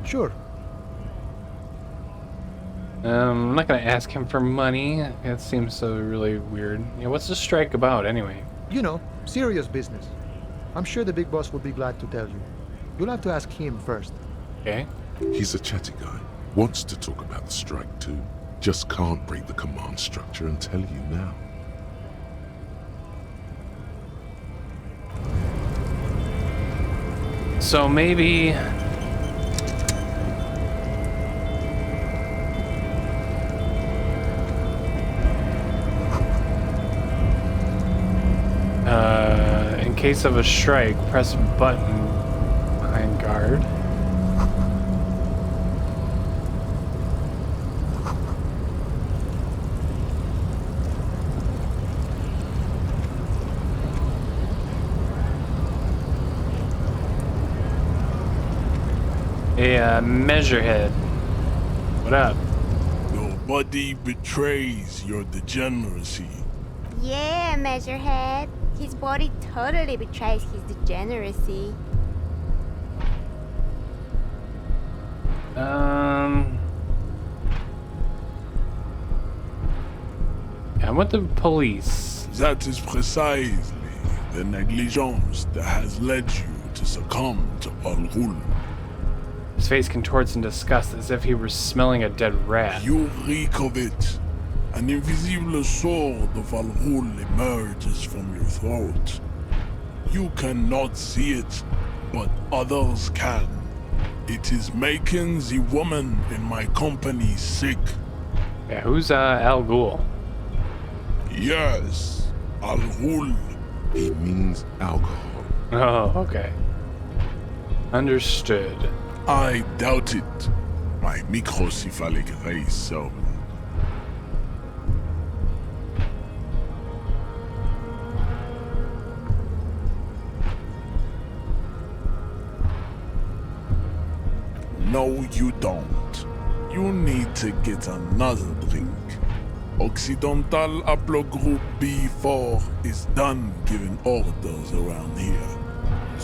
Sure. I'm not gonna ask him for money. That seems so really weird. Yeah, what's the strike about anyway? You know, serious business. I'm sure the big boss will be glad to tell you. You'll have to ask him first. Okay. He's a chatty guy. Wants to talk about the strike too. Just can't break the command structure and tell you now. So maybe... in case of a strike, press button behind guard. A measurehead. What up? Nobody betrays your degeneracy. Yeah, Measurehead. His body totally betrays his degeneracy. I'm with the police. That is precisely the negligence that has led you to succumb to Al-Ghul. His face contorts in disgust as if he were smelling a dead rat. You reek of it. An invisible sword of Al-Ghul emerges from your throat. You cannot see it, but others can. It is making the woman in my company sick. Yeah, who's Al Ghul? Yes, Al-Ghul. He means alcohol. Oh, okay. Understood. I doubt it. My microcephalic race servant. No, you don't. You need to get another drink. Occidental Haplogroup B4 is done giving orders around here.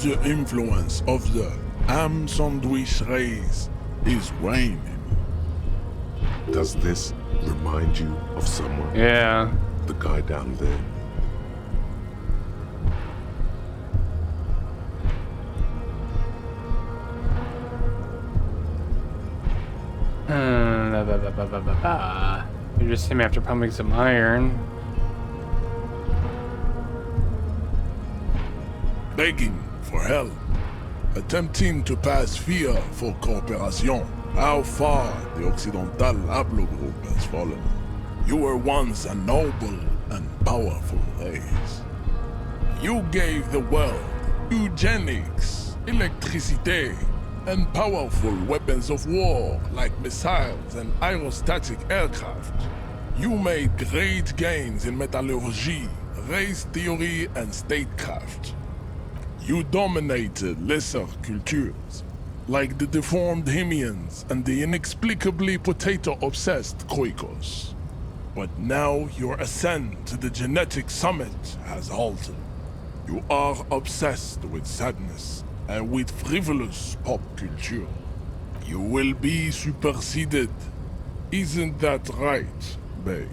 The influence of the ham sandwich race is waning. Does this remind you of someone? Yeah. The guy down there. You just see me after pumping some iron. Begging for help. Attempting to pass fear for cooperation. How far the Occidental Haplogroup has fallen. You were once a noble and powerful race. You gave the world eugenics, electricity, and powerful weapons of war like missiles and aerostatic aircraft. You made great gains in metallurgy, race theory, and statecraft. You dominated lesser cultures, like the deformed Hemians and the inexplicably potato-obsessed Khoikos. But now your ascent to the genetic summit has halted. You are obsessed with sadness and with frivolous pop culture. You will be superseded. Isn't that right, babe?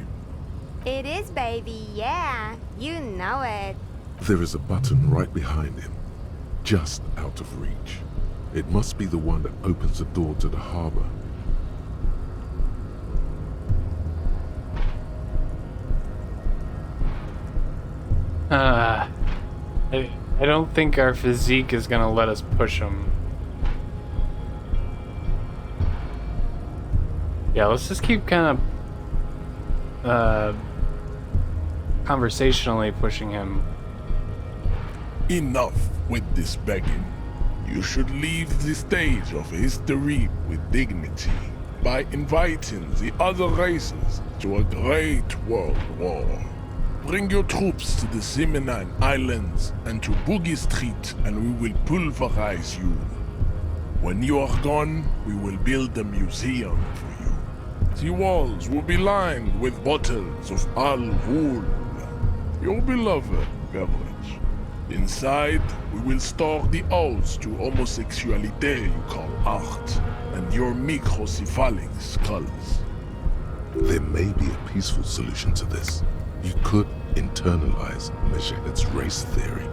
It is, baby, yeah. You know it. There is a button right behind him, just out of reach. It must be the one that opens the door to the harbor. I don't think our physique is gonna let us push him. Yeah, let's just keep kind of conversationally pushing him. Enough with this begging. You should leave the stage of history with dignity by inviting the other races to a great world war. Bring your troops to the Simonine Islands and to Boogie Street, and we will pulverize you. When you are gone, we will build a museum for you. The walls will be lined with bottles of Al Ghul, your beloved beverage. Inside, we will store the odes to homosexuality you call art, and your microcephalic skulls. There may be a peaceful solution to this. You could internalize Meshached's race theory.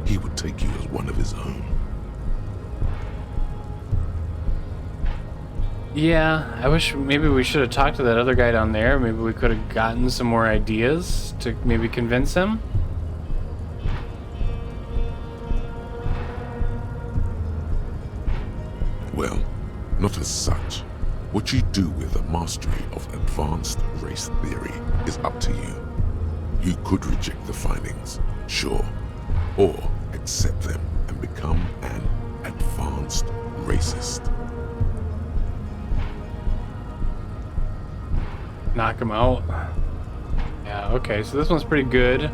He would take you as one of his own. Yeah, I wish maybe we should have talked to that other guy down there. Maybe we could have gotten some more ideas to maybe convince him. Well, not as such. What you do with a mastery of advanced race theory is up to you. You could reject the findings, sure, or accept them and become an advanced racist. Knock him out. Yeah, okay, so this one's pretty good.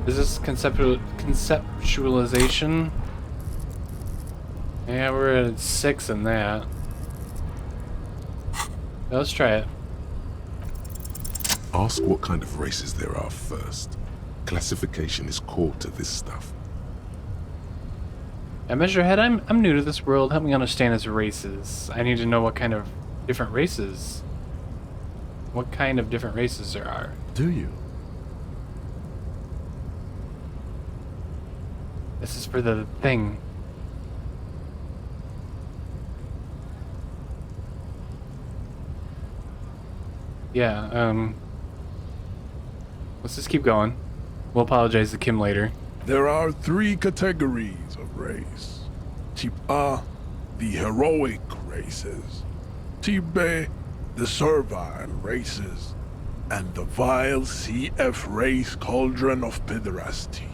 Is this conceptualization? Yeah, we're at 6 in that. Let's try it. Ask what kind of races there are first. Classification is core to this stuff. At Measurehead, I'm new to this world. Help me understand its races. I need to know what kind of different races. What kind of different races there are. Do you? This is for the thing. Yeah, let's just keep going. We'll apologize to Kim later. There are 3 categories of race. Type A, the heroic races. Type B, the servile races. And the vile CF race cauldron of pederasty.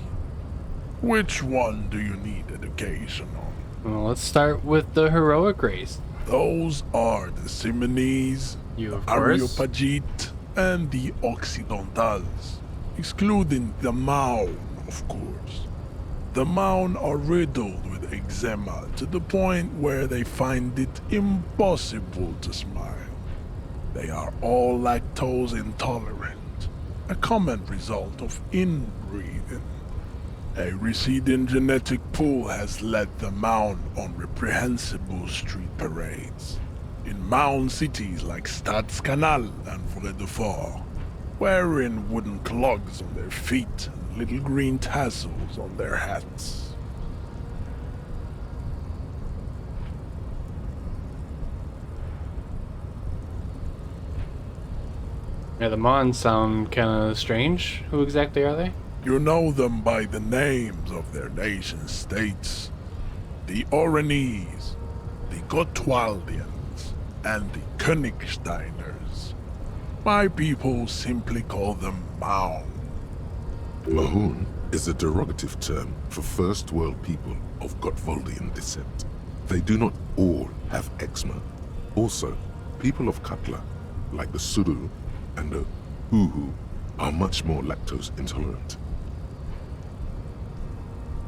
Which one do you need education on? Well, let's start with the heroic race. Those are the Simonese, You, of the course. Areopagite, and the Occidentals, excluding the Maun, of course. The Maun are riddled with eczema to the point where they find it impossible to smile. They are all lactose intolerant, a common result of inbreeding. A receding genetic pool has led the Maun on reprehensible street parades. In Maun cities like Stadskanal and Vredefort, wearing wooden clogs on their feet and little green tassels on their hats. Yeah, the Mons sound kind of strange. Who exactly are they? You know them by the names of their nation states. The Oranese, the Gotwaldians, and the Königsteiners. My people simply call them Maun. Mahun is a derogative term for first world people of Gotwaldian descent. They do not all have eczema. Also, people of Katla, like the Suru and the Huhu, are much more lactose intolerant.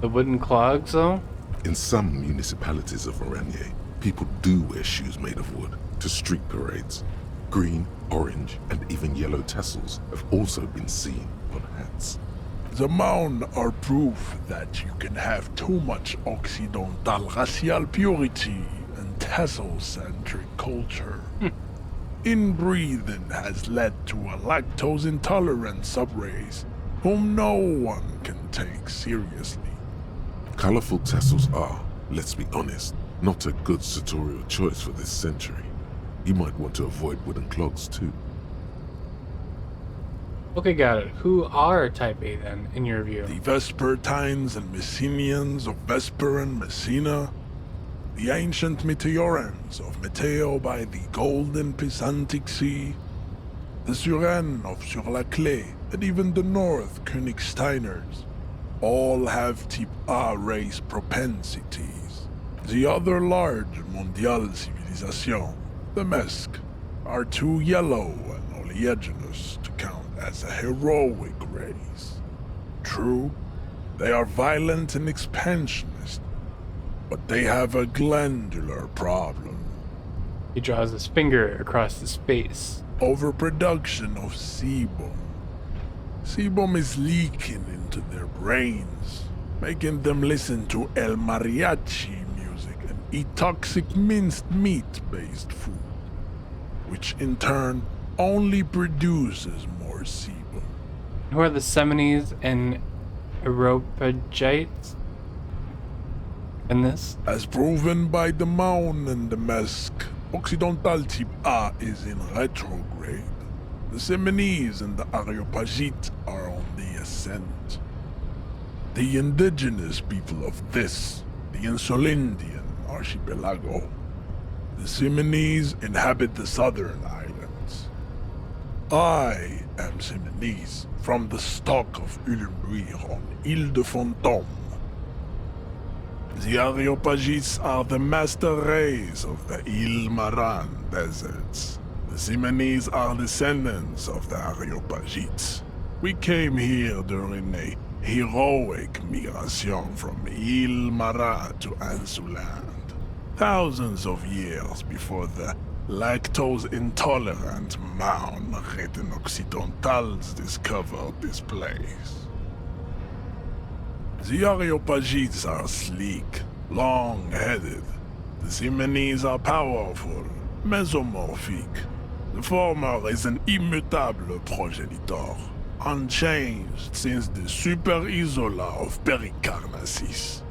The wooden clogs, though? In some municipalities of Oranje, people do wear shoes made of wood to street parades. Green, orange, and even yellow tassels have also been seen on hats. The Maun are proof that you can have too much Occidental racial purity and tassel-centric culture. Inbreeding has led to a lactose-intolerant subrace whom no one can take seriously. Colorful tassels are, let's be honest, not a good sartorial choice for this century. You might want to avoid wooden clogs too. Okay, got it. Who are Type A then, in your view? The Vespertines and Messenians of Vesper and Messina, the ancient Meteorans of Meteo by the golden Pisantic Sea, the Suren of Sur-la-Clé, and even the North Königsteiners, all have type A race propensities. The other large mondial civilization, the Mesk, are too yellow and oleaginous to count as a heroic race. True, they are violent and expansionist, but they have a glandular problem. He draws his finger across his face. Overproduction of sebum. Sebum is leaking into their brains, making them listen to El Mariachi music and eat toxic minced meat-based food, which in turn only produces more sebum. Who are the Semines and Areopagites in this? As proven by the Maun and the Mesk, Occidental type A is in retrograde. The Semines and the Areopagites are on the ascent. The indigenous people of this, the Insulindian archipelago. The Semines inhabit the southern islands. I am Seminese, from the stock of Ulumbuir on Ile de Fantôme. The Areopagites are the master race of the Ile Maran deserts. The Semines are descendants of the Areopagites. We came here during a heroic migration from Ile Maran to Ansuland, thousands of years before the lactose-intolerant Maun written Occidentals discovered this place. The Areopagites are sleek, long-headed. The Semines are powerful, mesomorphic. The former is an immutable progenitor, unchanged since the Super Isola of Pericarnassus.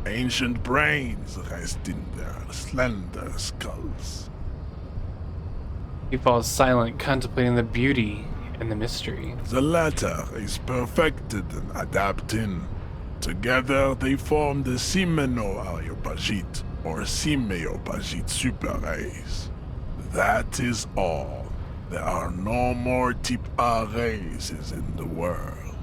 Ancient brains rest in their slender skulls. He falls silent, contemplating the beauty and the mystery. The latter is perfected and adapting. Together they form the Semeno-Areopagite, or Simeopagite super race. That is all. There are no more type A races in the world.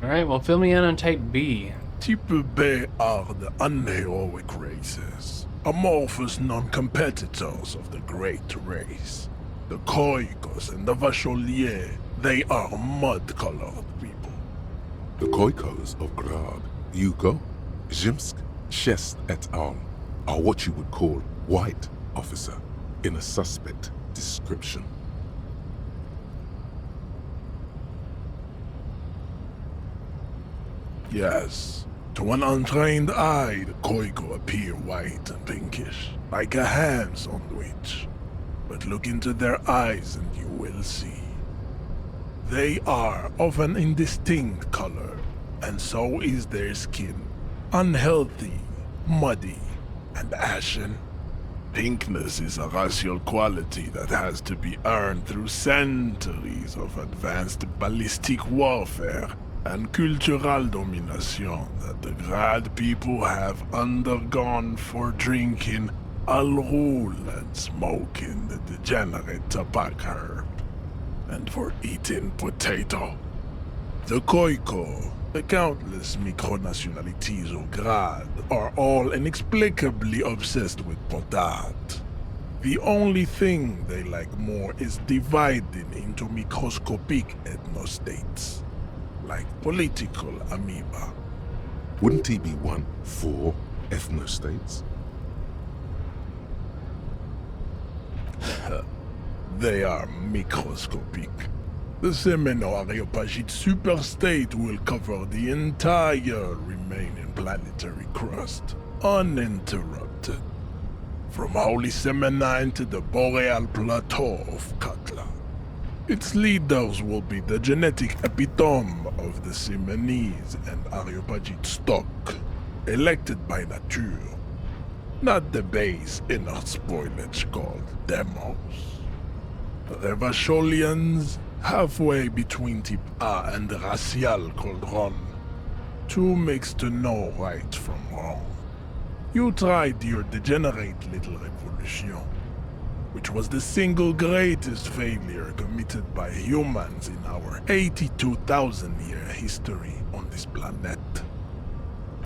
Alright, well, fill me in on type B. Type B are the unheroic races, amorphous non-competitors of the great race. The Khoikos and the Vacholier, they are mud-colored people. The Khoikos of Grad, Yugo, Zhimsk, Shest et al. Are what you would call white, officer, in a suspect description. Yes, to an untrained eye, the Khoiko appear white and pinkish, like a ham sandwich. But look into their eyes and you will see. They are of an indistinct color, and so is their skin. Unhealthy, muddy, and ashen. Pinkness is a racial quality that has to be earned through centuries of advanced ballistic warfare and cultural domination that the Grad people have undergone for drinking Al-Rul and smoking the degenerate tobacco herb, and for eating potato. The Khoiko, the countless micronationalities of Grad, are all inexplicably obsessed with potat. The only thing they like more is dividing into microscopic ethnostates, like political amoeba. Wouldn't he be one for ethnostates? They are microscopic. The Semeno-Areopagite superstate will cover the entire remaining planetary crust, uninterrupted. From Holy Semenine to the Boreal Plateau of Katla. Its leaders will be the genetic epitome of the Semenese and Areopagite stock, elected by nature, not the base inner spoilage called demos. The Vacholians, halfway between type A and the racial cauldron, two mixed to know right from wrong. You tried your degenerate little revolution. which was the single greatest failure committed by humans in our 82,000-year history on this planet.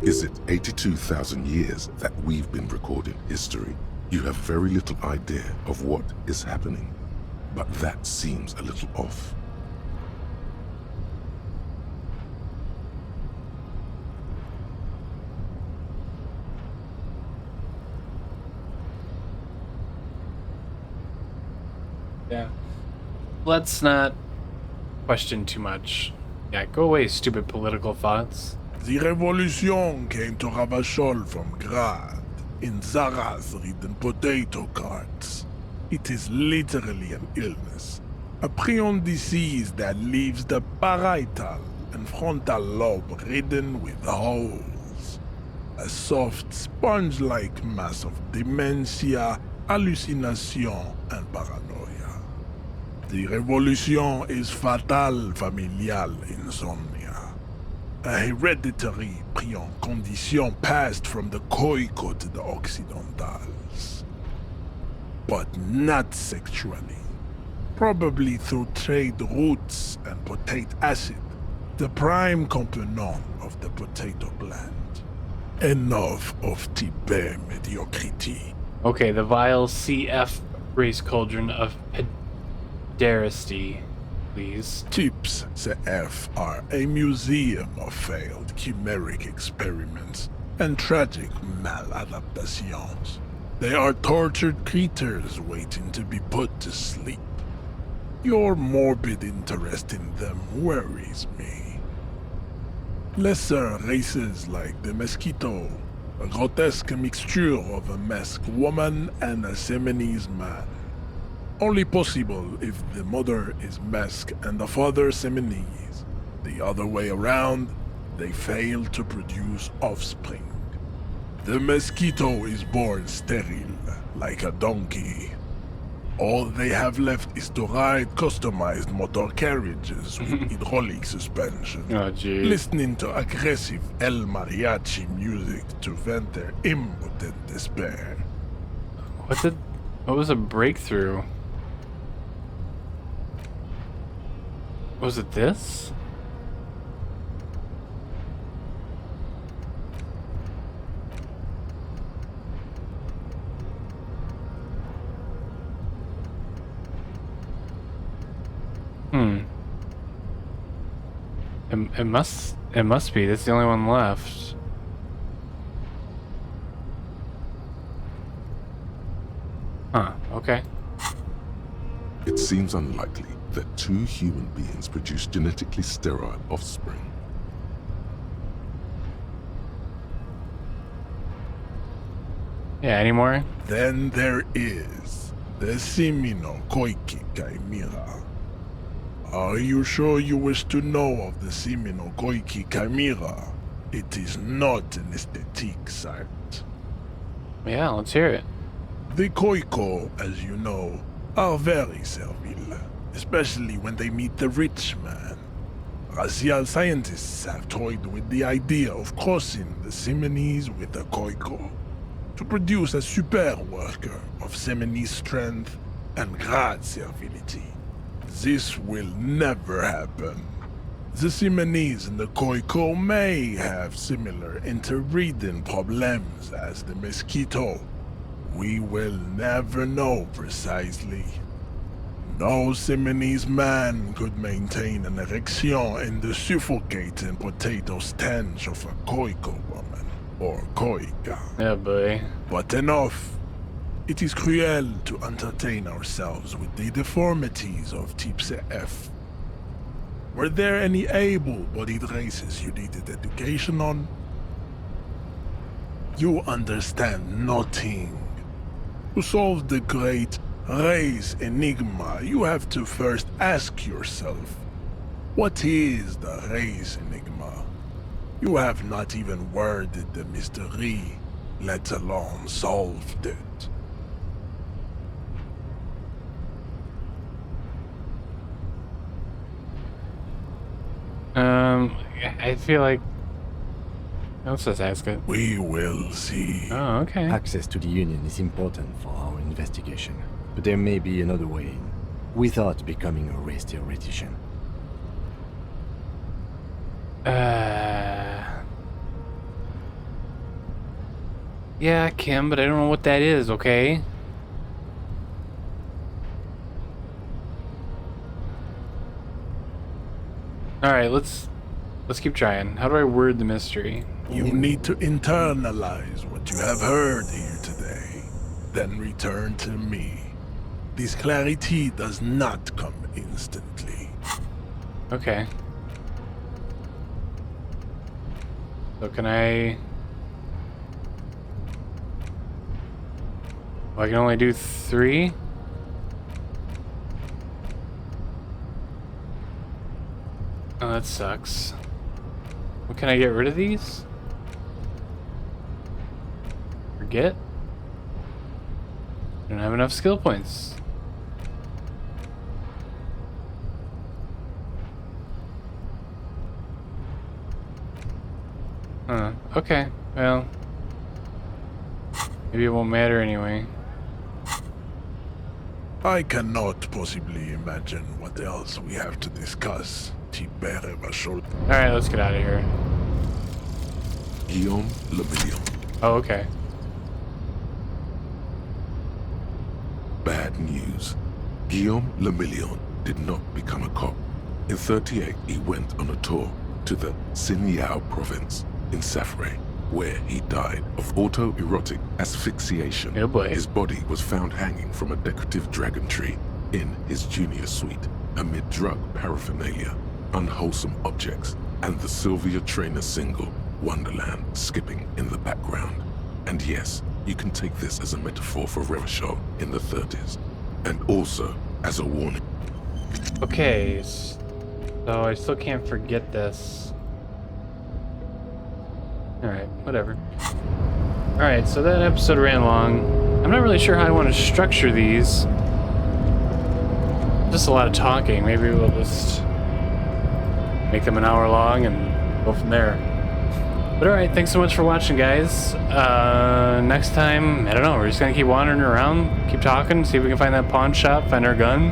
Is it 82,000 years that we've been recording history? You have very little idea of what is happening, but that seems a little off. Yeah. Let's not question too much. Yeah, go away, stupid political thoughts. The revolution came to Ravachol from Grad in Zaraz-ridden potato carts. It is literally an illness, a prion disease that leaves the parietal and frontal lobe ridden with holes. A soft, sponge-like mass of dementia, hallucination, and paranoia. The revolution is fatal familial insomnia, a hereditary prion condition passed from the Koiko to the Occidentals. But not sexually. Probably through trade routes and potate acid, the prime component of the potato plant. Enough of Tibet mediocrity. Okay, the vile CF race cauldron of pederasty, please. Tips CF are a museum of failed chimeric experiments and tragic maladaptations. They are tortured creatures waiting to be put to sleep. Your morbid interest in them worries me. Lesser races like the mosquito, a grotesque mixture of a masked woman and a Semenese man. Only possible if the mother is masked and the father Semenese. The other way around, they fail to produce offspring. The mosquito is born sterile, like a donkey. All they have left is to ride customized motor carriages with hydraulic suspension, listening to aggressive El Mariachi music to vent their impotent despair. What was a breakthrough? Was it this? It must be. That's the only one left. Huh, okay. It seems unlikely that two human beings produce genetically sterile offspring. Yeah, any more? Then there is the Simino Koiki Chimera. Are you sure you wish to know of the Simino Koiki Chimera? It is not an aesthetic site. Yeah, let's hear it. The Koiko, as you know, are very servile, especially when they meet the rich man. Racial scientists have toyed with the idea of crossing the Semenese with the Koiko to produce a super worker of Semenese strength and Grad servility. This will never happen. The Semenese and the Koiko may have similar interbreeding problems as the mosquito. We will never know precisely. No Semenese man could maintain an erection in the suffocating potato stench of a Koiko woman, or Koika. Yeah, boy. But enough. It is cruel to entertain ourselves with the deformities of Type CF. Were there any able-bodied races you needed education on? You understand nothing. To solve the great race enigma, you have to first ask yourself, what is the race enigma? You have not even worded the mystery, let alone solved it. I feel like... Let's just ask it. We will see. Oh, okay. Access to the Union is important for our investigation. but there may be another way without becoming a race theoretician. Yeah, Kim, but I don't know what that is, okay? Alright, let's keep trying. How do I word the mystery? You need to internalize what you have heard here today, then return to me. This clarity does not come instantly. Okay. So can I... Well, I can only do 3? Oh, that sucks. What, can I get rid of these? Forget? I don't have enough skill points. Huh, okay, well... Maybe it won't matter anyway. I cannot possibly imagine what else we have to discuss. Alright, let's get out of here. Guillaume Le Million. Oh, okay. Bad news. Guillaume Le Million did not become a cop. In 38, he went on a tour to the Sinyao province in Safre, where he died of autoerotic asphyxiation. Oh boy. His body was found hanging from a decorative dragon tree in his junior suite, amid drug paraphernalia, unwholesome objects, and the Sylvia Trainer single, Wonderland, skipping in the background. And yes, you can take this as a metaphor for Revachol in the 30s, and also as a warning. Okay, so I still can't forget this. Alright, whatever. Alright, so that episode ran long. I'm not really sure how I want to structure these. Just a lot of talking. Maybe we'll just make them an hour long and go from there. But alright, thanks so much for watching, guys. Next time, I don't know, we're just gonna keep wandering around, keep talking, see if we can find that pawn shop, find our gun.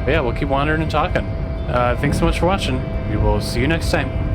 But yeah, we'll keep wandering and talking. Thanks so much for watching. We will see you next time.